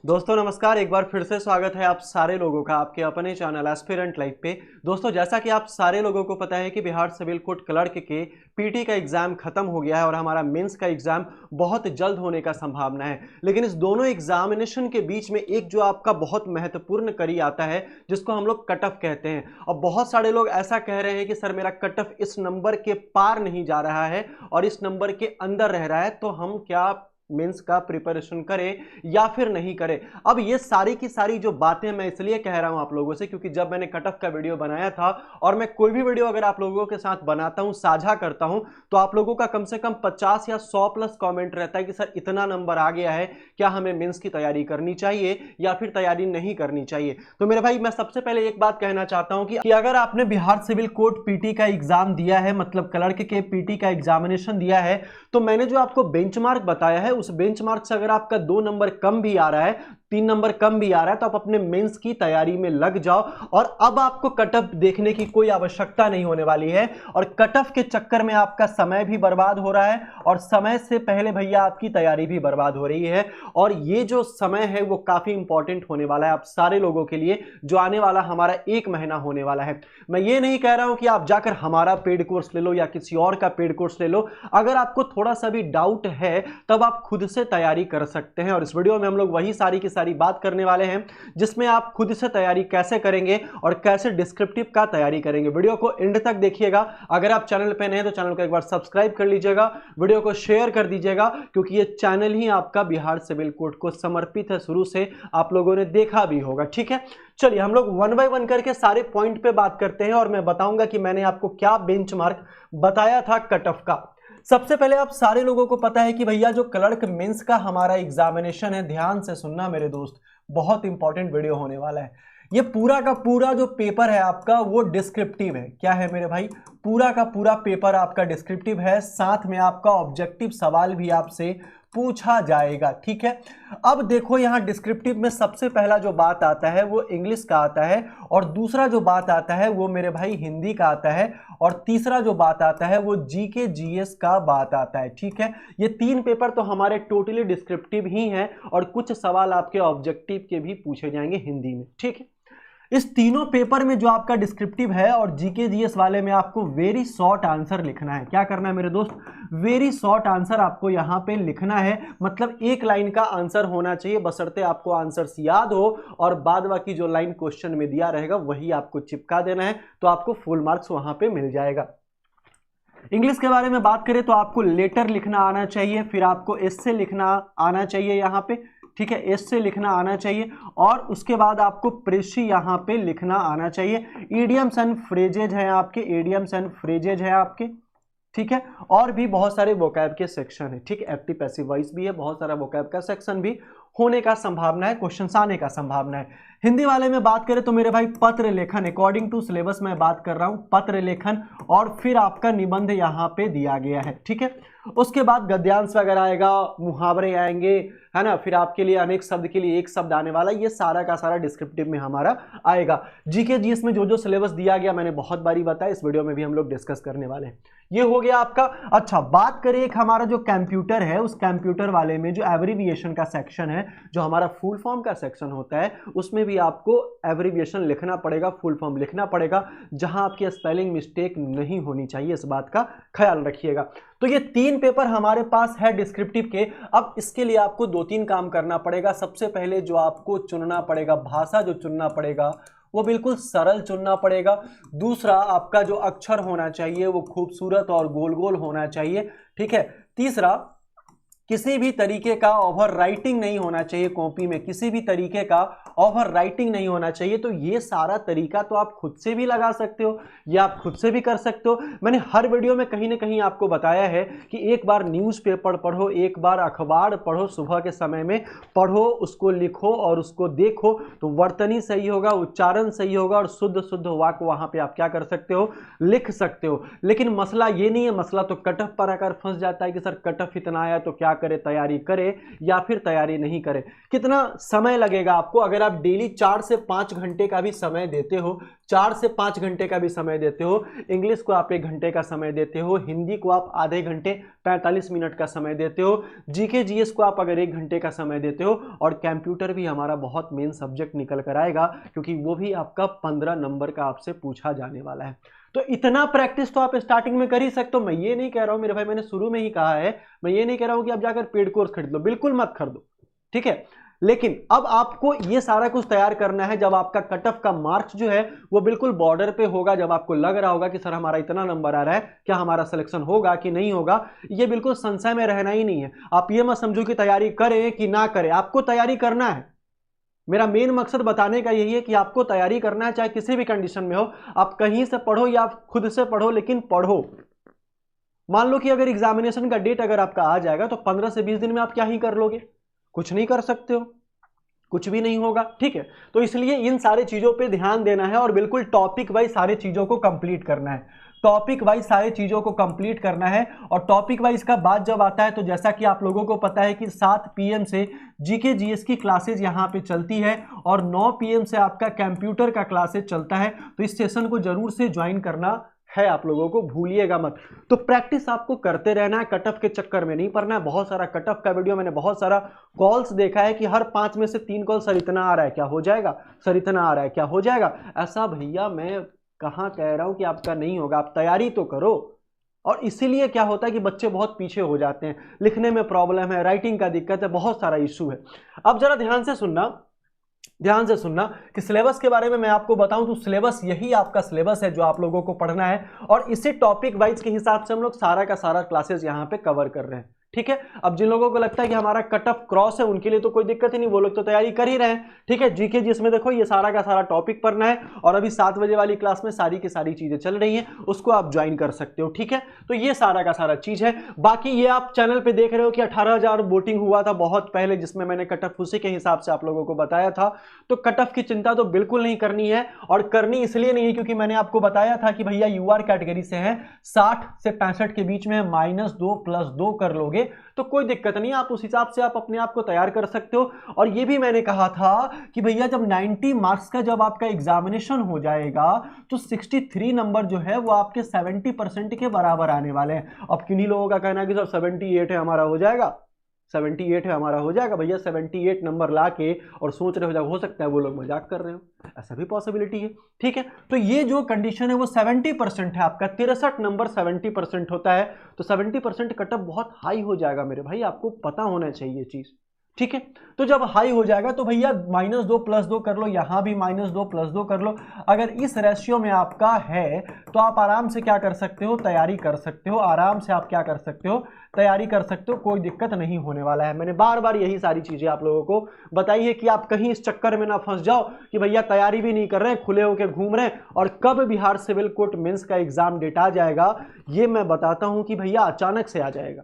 दोस्तों नमस्कार, एक बार फिर से स्वागत है आप सारे लोगों का आपके अपने चैनल एस्पिरेंट लाइफ पे। दोस्तों जैसा कि आप सारे लोगों को पता है कि बिहार सिविल कोर्ट क्लर्क के पीटी का एग्जाम खत्म हो गया है और हमारा मेंस का एग्जाम बहुत जल्द होने का संभावना है। लेकिन इस दोनों एग्जामिनेशन के बीच में एक जो आपका बहुत महत्वपूर्ण कड़ी आता है जिसको हम लोग कट ऑफ कहते हैं। और बहुत सारे लोग ऐसा कह रहे हैं कि सर मेरा कट ऑफ इस नंबर के पार नहीं जा रहा है और इस नंबर के अंदर रह रहा है, तो हम क्या मेंस का प्रिपरेशन करें या फिर नहीं करें। अब ये सारी की सारी जो बातें मैं इसलिए कह रहा हूं आप लोगों से क्योंकि जब मैंने कट ऑफ का वीडियो बनाया था और मैं कोई भी वीडियो अगर आप लोगों के साथ बनाता हूं, साझा करता हूं, तो आप लोगों का कम से कम 50 या 100 प्लस कमेंट रहता है कि सर इतना नंबर आ गया है, क्या हमें मेंस की तैयारी करनी चाहिए या फिर तैयारी नहीं करनी चाहिए। तो मेरे भाई मैं सबसे पहले एक बात कहना चाहता हूं कि अगर आपने बिहार सिविल कोर्ट पीटी का एग्जाम दिया है, मतलब क्लर्क के पीटी का एग्जामिनेशन दिया है, तो मैंने जो आपको बेंचमार्क बताया है उस बेंचमार्क से अगर आपका 2 नंबर कम भी आ रहा है, 3 नंबर कम भी आ रहा है, तो आप अपने मेंस की तैयारी में लग जाओ। और अब आपको कट ऑफ देखने की कोई आवश्यकता नहीं होने वाली है और कट ऑफ के चक्कर में आपका समय भी बर्बाद हो रहा है और समय से पहले भैया आपकी तैयारी भी बर्बाद हो रही है। और ये जो समय है वो काफी इंपॉर्टेंट होने वाला है आप सारे लोगों के लिए, जो आने वाला हमारा 1 महीना होने वाला है। मैं ये नहीं कह रहा हूं कि आप जाकर हमारा पेड कोर्स ले लो या किसी और का पेड कोर्स ले लो। अगर आपको थोड़ा सा भी डाउट है तब आप खुद से तैयारी कर सकते हैं और इस वीडियो में हम लोग वही सारी की सारी बात करने वाले हैं जिसमें आप खुद से तैयारी कैसे करेंगे और कैसे डिस्क्रिप्टिव का तैयारी करेंगे। वीडियो को एंड तक देखिएगा। अगर आप चैनल पे नए हैं तो चैनल को एक बार सब्सक्राइब कर लीजिएगा, वीडियो को शेयर कर दीजिएगा, क्योंकि ये चैनल ही आपका बिहार सिविल कोर्ट को समर्पित है। शुरू से आप लोगों ने देखा भी होगा, ठीक है। चलिए हम लोग 1 बाय 1 करके सारे पॉइंट पे बात करते हैं और मैं बताऊंगा कि मैंने आपको क्या बेंचमार्क बताया था कट ऑफ का। सबसे पहले आप सारे लोगों को पता है कि भैया जो क्लर्क मेंस का हमारा एग्जामिनेशन है, ध्यान से सुनना मेरे दोस्त, बहुत इंपॉर्टेंट वीडियो होने वाला है। ये पूरा का पूरा जो पेपर है आपका वो डिस्क्रिप्टिव है। क्या है मेरे भाई? पूरा का पूरा पेपर आपका डिस्क्रिप्टिव है, साथ में आपका ऑब्जेक्टिव सवाल भी आपसे पूछा जाएगा, ठीक है। अब देखो यहां डिस्क्रिप्टिव में सबसे पहला जो बात आता है वो इंग्लिश का आता है और दूसरा जो बात आता है वो मेरे भाई हिंदी का आता है और तीसरा जो बात आता है वो जीके जीएस का बात आता है, ठीक है। ये 3 पेपर तो हमारे टोटली डिस्क्रिप्टिव ही हैं और कुछ सवाल आपके ऑब्जेक्टिव के भी पूछे जाएंगे हिंदी में, ठीक है। इस तीनों पेपर में जो आपका डिस्क्रिप्टिव है और जीके जीएस वाले में आपको वेरी शॉर्ट आंसर लिखना है। क्या करना है मेरे दोस्त? वेरी शॉर्ट आंसर आपको यहां पे लिखना है, मतलब 1 लाइन का आंसर होना चाहिए, बशर्ते आपको आंसर्स याद हो और बाद बाकी जो लाइन क्वेश्चन में दिया रहेगा वही आपको चिपका देना है, तो आपको फुल मार्क्स वहां पे मिल जाएगा। इंग्लिश के बारे में बात करें तो आपको लेटर लिखना आना चाहिए, फिर आपको एस्से लिखना आना चाहिए यहां पे, ठीक है, एस्से लिखना आना चाहिए और उसके बाद आपको प्रेसी यहां पे लिखना आना चाहिए। इडियम्स एंड फ्रेजेज हैं आपके, इडियम्स एंड फ्रेजेज हैं आपके, ठीक है। और भी बहुत सारे वोकैब के सेक्शन है, ठीक है, एक्टिव पैसिव वॉइस भी है, बहुत सारा वोकैब का सेक्शन भी होने का संभावना है, क्वेश्चन आने का संभावना है। हिंदी वाले में बात करें तो मेरे भाई पत्र लेखन, अकॉर्डिंग टू सिलेबस में बात कर रहा हूं, पत्र लेखन और फिर आपका निबंध यहां पे दिया गया है, ठीक है। उसके बाद गद्यांश वगैरह आएगा, मुहावरे आएंगे, है ना, फिर आपके लिए अनेक शब्द के लिए एक शब्द आने वाला, ये सारा का सारा डिस्क्रिप्टिव में हमारा आएगा। जीके जीएस में जो जो सिलेबस दिया गया मैंने बहुत बारी बताया, इस वीडियो में भी हम लोग डिस्कस करने वाले हैं। ये हो गया आपका। अच्छा, बात करें एक हमारा जो कंप्यूटर है, उस कंप्यूटर वाले में जो एब्रिविएशन का सेक्शन है, जो हमारा फुल फॉर्म का सेक्शन होता है, उसमें भी आपको एब्रिविएशन लिखना पड़ेगा, फुल फॉर्म लिखना पड़ेगा, जहां आपकी स्पेलिंग मिस्टेक नहीं होनी चाहिए, इस बात का ख्याल रखिएगा। तो ये 3 पेपर हमारे पास है डिस्क्रिप्टिव के। अब इसके लिए आपको 2-3 काम करना पड़ेगा। सबसे पहले जो आपको चुनना पड़ेगा, भाषा जो चुनना पड़ेगा वो बिल्कुल सरल चुनना पड़ेगा। दूसरा, आपका जो अक्षर होना चाहिए वो खूबसूरत और गोल गोल होना चाहिए, ठीक है। तीसरा, किसी भी तरीके का ओवर राइटिंग नहीं होना चाहिए, कॉपी में किसी भी तरीके का ओवर राइटिंग नहीं होना चाहिए। तो ये सारा तरीका तो आप खुद से भी लगा सकते हो या आप खुद से भी कर सकते हो। मैंने हर वीडियो में कहीं ना कहीं आपको बताया है कि एक बार न्यूज़पेपर पढ़ो, एक बार अखबार पढ़ो, सुबह के समय में पढ़ो, उसको लिखो और उसको देखो, तो वर्तनी सही होगा, उच्चारण सही होगा और शुद्ध शुद्ध वाक्य वहां पे आप क्या कर सकते हो, लिख सकते हो। लेकिन मसला ये नहीं है, मसला तो कट ऑफ पर आकर फंस जाता है कि सर कट ऑफ इतना आया तो क्या करे, तैयारी करे या फिर तैयारी नहीं करे। कितना समय लगेगा आपको? अगर आप डेली 4 से 5 घंटे का भी समय देते हो, 4 से 5 घंटे का भी समय देते हो, इंग्लिश को आप 1 घंटे का समय देते हो, हिंदी को आप आधे घंटे 45 मिनट का समय देते हो, जीके जीएस को आप अगर 1 घंटे का समय देते हो, और कंप्यूटर भी हमारा बहुत मेन सब्जेक्ट निकल कर आएगा क्योंकि वो भी आपका 15 नंबर का आपसे पूछा जाने वाला है। तो इतना प्रैक्टिस तो आप स्टार्टिंग में कर ही सकते हो। मैं ये नहीं कह रहा हूं मेरे भाई, मैंने शुरू में ही कहा है, मैं ये नहीं कह रहा हूं कि आप जाकर पेड कोर्स खरीद लो, बिल्कुल मत खरीदो, ठीक है। लेकिन अब आपको ये सारा कुछ तैयार करना है जब आपका कट ऑफ का मार्क्स जो है वो बिल्कुल बॉर्डर पे होगा, जब आपको लग रहा होगा कि सर हमारा इतना नंबर आ रहा है, क्या हमारा सिलेक्शन होगा कि नहीं होगा। ये बिल्कुल संशय में रहना ही नहीं है। आप ये मत समझो कि तैयारी करें कि ना करें, आपको तैयारी करना है। मेरा मेन मकसद बताने का यही है कि आपको तैयारी करना है, चाहे किसी भी कंडीशन में हो, आप कहीं से पढ़ो या आप खुद से पढ़ो, लेकिन पढ़ो। मान लो कि अगर एग्जामिनेशन का डेट अगर आपका आ जाएगा तो 15 से 20 दिन में आप क्या ही कर लोगे, कुछ नहीं कर सकते हो, कुछ भी नहीं होगा, ठीक है। तो इसलिए इन सारी चीजों पे ध्यान देना है और बिल्कुल टॉपिक वाइज सारी चीजों को कंप्लीट करना है, टॉपिक वाइज सारी चीजों को कंप्लीट करना है। और टॉपिक वाइज का बात जब आता है तो जैसा कि आप लोगों को पता है कि 7 PM से जीके जीएस की क्लासेज यहां पे चलती है और 9 PM से आपका कंप्यूटर का क्लासेज चलता है। तो इस सेशन को जरूर से ज्वाइन करना है आप लोगों को, भूलिएगा मत। तो प्रैक्टिस आपको करते रहना है, कट ऑफ के चक्कर में नहीं पड़ना है। बहुत सारा कट ऑफ का वीडियो, मैंने बहुत सारा कॉल्स देखा है कि हर 5 में से 3 कॉल सर इतना आ रहा है क्या हो जाएगा, सर इतना आ रहा है क्या हो जाएगा। ऐसा भैया मैं कहां कह रहा हूं कि आपका नहीं होगा, आप तैयारी तो करो। और इसीलिए क्या होता है कि बच्चे बहुत पीछे हो जाते हैं, लिखने में प्रॉब्लम है, राइटिंग का दिक्कत है, बहुत सारा इशू है। अब जरा ध्यान से सुनना कि सिलेबस के बारे में मैं आपको बताऊं तो सिलेबस यही आपका सिलेबस है जो आप लोगों को पढ़ना है, और इसी टॉपिक वाइज के हिसाब से हम लोग सारा का सारा क्लासेस यहां पे कवर कर रहे हैं, ठीक है। अब जिन लोगों को लगता है कि हमारा कट ऑफ क्रॉस है उनके लिए तो कोई दिक्कत ही नहीं, वो लोग तो तैयारी कर ही रहे हैं, ठीक है। जीके जिसमें देखो ये सारा का सारा टॉपिक पढ़ना है, और अभी 7 बजे वाली क्लास में सारी की सारी चीजें चल रही हैं, उसको आप ज्वाइन कर सकते हो, ठीक है। तो ये सारा का सारा चीज है। बाकी ये आप चैनल पे देख रहे हो कि 18,000 वोटिंग हुआ था बहुत पहले, जिसमें मैंने कट ऑफ उसी के हिसाब से आप लोगों को बताया था। तो कट ऑफ की चिंता तो बिल्कुल नहीं करनी है, और करनी इसलिए नहीं है क्योंकि मैंने आपको बताया था कि भैया यूआर कैटेगरी से है, 60 से 65 के बीच में -2 +2 कर लोगे तो कोई दिक्कत नहीं, आप उस हिसाब से आप अपने आप को तैयार कर सकते हो। और ये भी मैंने कहा था कि भैया जब 90 मार्क्स का जब आपका एग्जामिनेशन हो जाएगा तो 63 नंबर जो है वो आपके 70% के बराबर आने वाले हैं। अब किन्हीं लोगों का कहना है कि सर 78 है हमारा हो जाएगा, 78 है हमारा हो जाएगा। भैया 78 नंबर ला के और सोच रहे हो सकता है वो लोग मजाक कर रहे हो, ऐसा भी पॉसिबिलिटी है, ठीक है। तो ये जो कंडीशन है वो 70% है आपका, 63 नंबर 70% होता है, तो 70% कटअप बहुत हाई हो जाएगा मेरे भाई, आपको पता होना चाहिए चीज, ठीक है। तो जब हाई हो जाएगा तो भैया -2 +2 कर लो, यहां भी -2 +2 कर लो। अगर इस रेशियो में आपका है तो आप आराम से क्या कर सकते हो, तैयारी कर सकते हो, आराम से आप क्या कर सकते हो, तैयारी कर सकते हो, कोई दिक्कत नहीं होने वाला है। मैंने बार बार यही सारी चीजें आप लोगों को बताई है कि आप कहीं इस चक्कर में ना फंस जाओ कि भैया तैयारी भी नहीं कर रहे हैं, खुले होकर घूम रहे हैं, और कब बिहार सिविल कोर्ट मेंस का एग्जाम डेट आ जाएगा ये मैं बताता हूं कि भैया अचानक से आ जाएगा।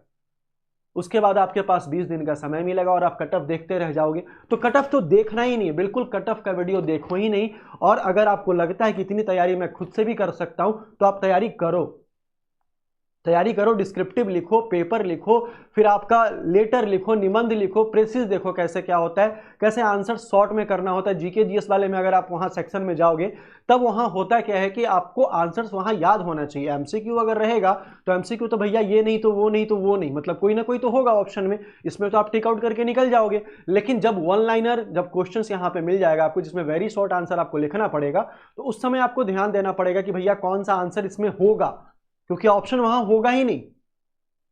उसके बाद आपके पास 20 दिन का समय मिलेगा और आप कट ऑफ देखते रह जाओगे। तो कट ऑफ तो देखना ही नहीं है, बिल्कुल कट ऑफ का वीडियो देखो ही नहीं। और अगर आपको लगता है कि इतनी तैयारी मैं खुद से भी कर सकता हूं तो आप तैयारी करो, तैयारी करो, डिस्क्रिप्टिव लिखो, पेपर लिखो, फिर आपका लेटर लिखो, निबंध लिखो, प्रेसिस देखो कैसे क्या होता है, कैसे आंसर शॉर्ट में करना होता है। जीके जीएस वाले में अगर आप वहां सेक्शन में जाओगे तब वहां होता क्या है कि आपको आंसर्स वहां याद होना चाहिए। एमसीक्यू अगर रहेगा तो एमसीक्यू तो भैया ये नहीं तो वो नहीं तो वो नहीं, मतलब कोई ना कोई तो होगा ऑप्शन में, इसमें तो आप टिक आउट करके निकल जाओगे। लेकिन जब वन लाइनर, जब क्वेश्चन यहाँ पे मिल जाएगा आपको जिसमें वेरी शॉर्ट आंसर आपको लिखना पड़ेगा, तो उस समय आपको ध्यान देना पड़ेगा कि भैया कौन सा आंसर इसमें होगा, क्योंकि ऑप्शन वहां होगा ही नहीं,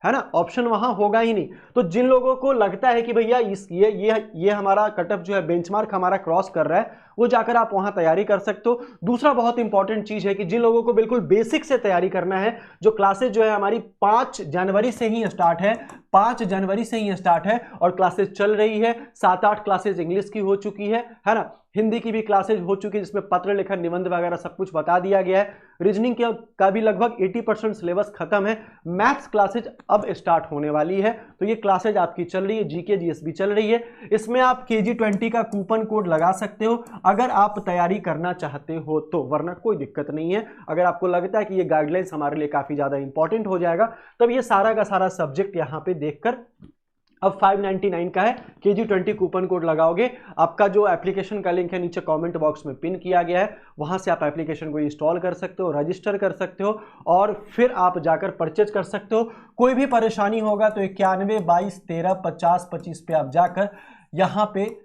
है ना, ऑप्शन वहां होगा ही नहीं। तो जिन लोगों को लगता है कि भैया इस ये हमारा कटअप जो है बेंचमार्क हमारा क्रॉस कर रहा है, वो जाकर आप वहां तैयारी कर सकते हो। दूसरा बहुत इंपॉर्टेंट चीज है कि जिन लोगों को बिल्कुल बेसिक से तैयारी करना है, जो क्लासेस जो है हमारी 5 जनवरी से ही स्टार्ट है, 5 जनवरी से ही स्टार्ट है और क्लासेस चल रही है। 7-8 क्लासेस इंग्लिश की हो चुकी है ना, हिंदी की भी क्लासेज हो चुकी है जिसमें पत्र लेखन, निबंध वगैरह सब कुछ बता दिया गया है। रीजनिंग का भी लगभग 80% सिलेबस खत्म है। मैथ्स क्लासेज अब स्टार्ट होने वाली है, तो ये क्लासेज आपकी चल रही है। जीके जीएस भी चल रही है, इसमें आप KG20 का कूपन कोड लगा सकते हो अगर आप तैयारी करना चाहते हो तो, वरना कोई दिक्कत नहीं है। अगर आपको लगता है कि ये गाइडलाइंस हमारे लिए काफी ज्यादा इंपॉर्टेंट हो जाएगा, तब ये सारा का सारा सब्जेक्ट यहाँ पे देखकर अब 599 का है। KG20 कूपन कोड लगाओगे, आपका जो एप्लीकेशन का लिंक है नीचे कमेंट बॉक्स में पिन किया गया है, वहां से आप एप्लीकेशन को इंस्टॉल कर सकते हो, रजिस्टर कर सकते हो और फिर आप जाकर परचेज कर सकते हो। कोई भी परेशानी होगा तो 91 22 13 50 25 पे आप जाकर यहाँ पे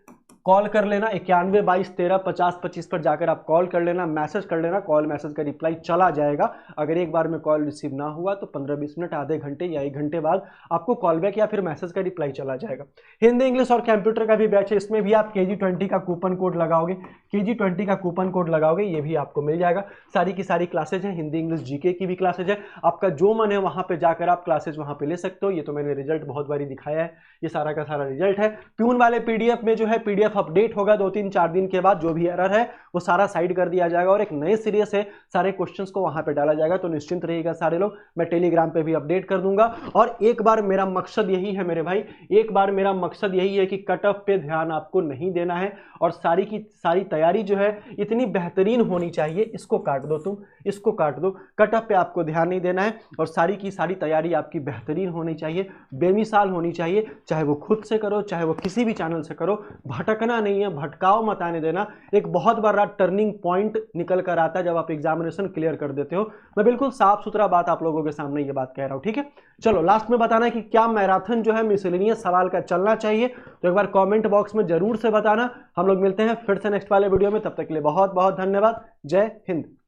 कॉल कर लेना। 91 22 13 50 25 पर जाकर आप कॉल कर लेना, मैसेज कर लेना, कॉल मैसेज का रिप्लाई चला जाएगा। अगर एक बार में कॉल रिसीव ना हुआ तो 15-20 मिनट, आधे घंटे या 1 घंटे बाद आपको कॉल बैक या फिर मैसेज का रिप्लाई चला जाएगा। हिंदी इंग्लिश और कंप्यूटर का भी बैच है, इसमें भी आप KG20 का कूपन कोड लगाओगे, KG20 का कूपन कोड लगाओगे, ये भी आपको मिल जाएगा। सारी की सारी क्लासेज हैं, हिंदी इंग्लिश जीके की भी क्लासेज है, आपका जो मन है वहां पे जाकर आप क्लासेज वहां पे ले सकते हो। ये तो मैंने रिजल्ट बहुत बारी दिखाया है, ये सारा का सारा रिजल्ट है। प्यून वाले PDF में जो है PDF अपडेट होगा 2-3-4 दिन के बाद, जो भी एरर है वो सारा साइड कर दिया जाएगा और एक नए सिरे से सारे क्वेश्चंस को वहां पे डाला जाएगा। तो निश्चिंत रहिएगा सारे लोग, मैं टेलीग्राम पे भी अपडेट कर दूंगा। और एक बार मेरा मकसद यही है मेरे भाई, एक बार मेरा मकसद यही है कि कट ऑफ पे ध्यान आपको नहीं देना है और सारी की सारी तैयारी जो है इतनी बेहतरीन होनी चाहिए। इसको काट दो, तुम इसको काट दो, कट ऑफ पे आपको ध्यान नहीं देना है और सारी की सारी तैयारी आपकी बेहतरीन होनी चाहिए, बेमिसाल होनी चाहिए। चाहे वो खुद से करो, चाहे वो किसी भी चैनल से करो, भटकना नहीं है, भटकाव मत आने देना। एक बहुत बड़ा टर्निंग पॉइंट निकल कर आता है जब आप एग्जामिनेशन क्लियर कर देते हो। मैं बिल्कुल साफ सुथरा बात आप लोगों के सामने ये बात कह रहा हूं, ठीक है। चलो लास्ट में बताना है कि क्या मैराथन जो है मिसलेनियस सवाल का चलना चाहिए, तो एक बार कमेंट बॉक्स में जरूर से बताना। हम लोग मिलते हैं फिर से नेक्स्ट वाले वीडियो में, तब तक के लिए बहुत बहुत धन्यवाद। जय हिंद।